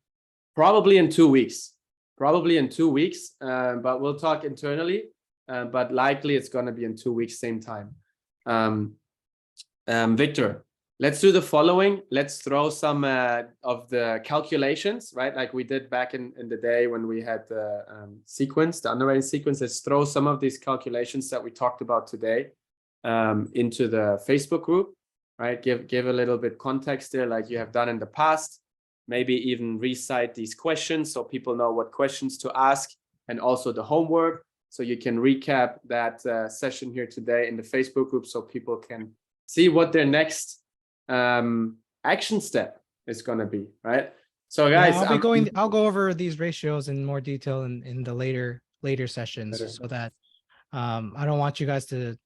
Probably in 2 weeks. But we'll talk internally. But likely it's going to be in 2 weeks, same time. Victor, let's do the following. Let's throw some of the calculations, right? Like we did back in the day when we had the sequence, the underwriting sequence. Let's throw some of these calculations that we talked about today into the Facebook group, right? Give a little bit context there, like you have done in the past. Maybe even recite these questions so people know what questions to ask, and also the homework. So you can recap that session here today in the Facebook group so people can see what their next action step is going to be, right? So guys, yeah, I'll go over these ratios in more detail in the later sessions so that I don't want you guys to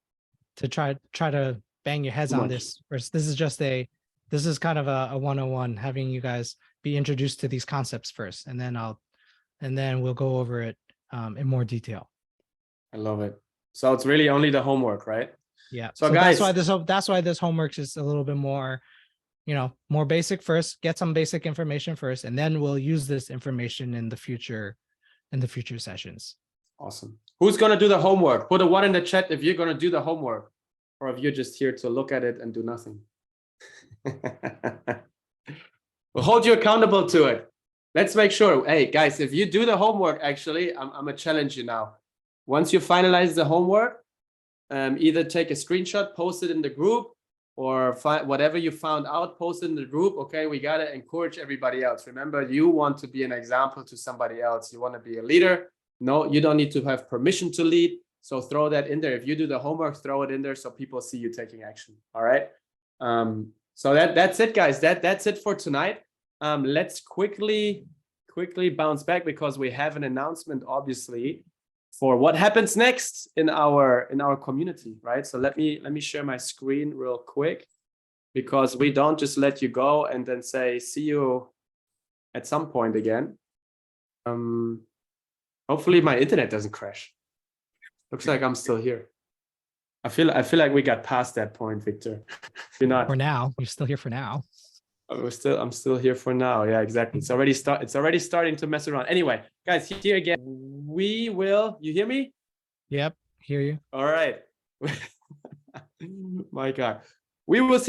try to bang your heads on this. This is kind of a 101, having you guys be introduced to these concepts first, and then we'll go over it in more detail. I love it. So it's really only the homework, right? Yeah. So guys, that's why this homework is a little bit more, more basic first. Get some basic information first, and then we'll use this information in the future sessions. Awesome. Who's gonna do the homework? Put a 1 in the chat if you're gonna do the homework, or if you're just here to look at it and do nothing. We'll hold you accountable to it. Let's make sure. Hey guys, if you do the homework, actually, I'm gonna challenge you now. Once you finalize the homework, either take a screenshot, post it in the group, or whatever you found out, post it in the group. Okay, we gotta encourage everybody else. Remember, you want to be an example to somebody else. You want to be a leader. No, you don't need to have permission to lead. So throw that in there. If you do the homework, throw it in there so people see you taking action. All right. So that's it, guys. That's it for tonight. Let's quickly bounce back because we have an announcement, obviously, for what happens next in our community, right? So let me share my screen real quick, because we don't just let you go and then say see you at some point again. Hopefully my internet doesn't crash. Looks like I'm still here. I feel like we got past that point, Victor. You're not. For now, you're still here for now. I'm still here for now. Yeah, exactly. It's already starting to mess around. Anyway, guys, here again. You hear me? Yep, hear you. All right. My God. We will see